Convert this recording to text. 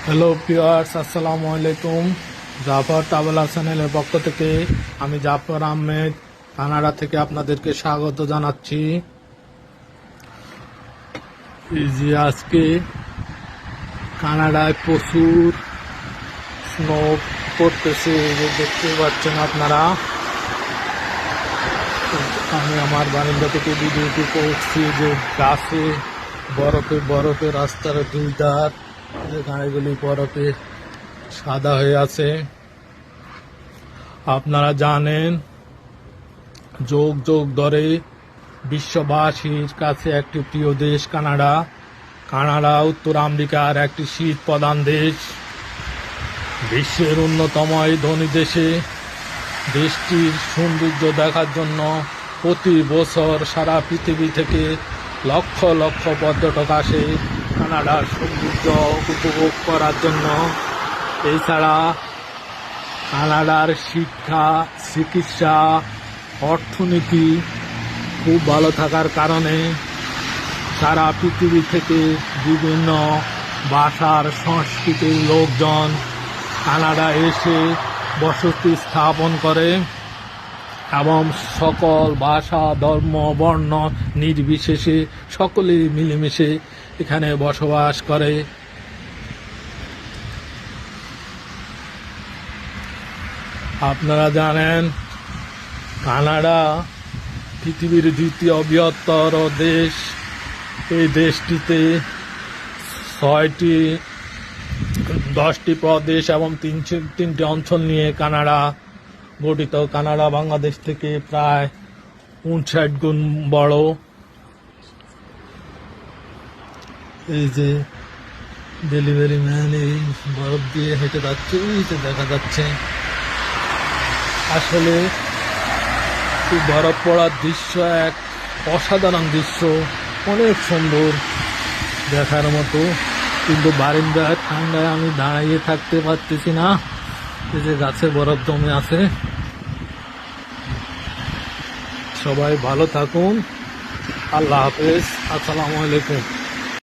Hello viewers, আসসালামু আলাইকুম। Zafar traveller চ্যানেলের পক্ষ থেকে আমি জাফর আহমেদ কানাডা থেকে আপনাদেরকে স্বাগত জানাচ্ছি। এই যে আজকে কানাডায় প্রচুর স্নো পড়তেছে, এই যে দেখতে পাচ্ছেন আপনারা। আমি আমার বারান্দা থেকে ভিডিওটি করছি যে গাছে বরফে বরফে রাস্তার দুই ধার, যে গাড়িগুলি বরফে সাদা হয়ে আছে। আপনারা জানেন, যুগ যুগ ধরে বিশ্ববাসীর কাছে একটি প্রিয় দেশ কানাডা। কানাডা উত্তর আমেরিকার একটি শীত প্রধান দেশ। বিশ্বের অন্যতম এই ধনী দেশে দেশটির সৌন্দর্য দেখার জন্য প্রতি বছর সারা পৃথিবী থেকে লক্ষ লক্ষ পর্যটক আসে কানাডার সৌন্দর্য উপভোগ করার জন্য। এছাড়া কানাডার শিক্ষা, চিকিৎসা, অর্থনীতি খুব ভালো থাকার কারণে সারা পৃথিবী থেকে বিভিন্ন ভাষার সংস্কৃতির লোকজন কানাডা এসে বসতি স্থাপন করে এবং সকল ভাষা, ধর্ম, বর্ণ নির্বিশেষে সকলে মিলেমিশে এখানে বসবাস করে। আপনারা জানেন, কানাডা পৃথিবীর দ্বিতীয় বৃহত্তর দেশ। এই দেশটিতে 10টি প্রদেশ এবং 3টি অঞ্চল নিয়ে কানাডা গঠিত। কানাডা বাংলাদেশ থেকে প্রায় 59 গুণ বড়। এই যে ডেলিভারি ম্যান এই বরফ দিয়ে হেঁটে যাচ্ছে, এই যে দেখা যাচ্ছে। আসলে বরফ পড়ার দৃশ্য এক অসাধারণ দৃশ্য, অনেক সুন্দর দেখার মতো। কিন্তু বারিন্দায় ঠান্ডায় আমি দাঁড়িয়ে থাকতে পারতেছি না, এই যে গাছে বরফ জমে আছে। সবাই ভালো থাকুন, আল্লাহ হাফেজ, আসসালামু আলাইকুম।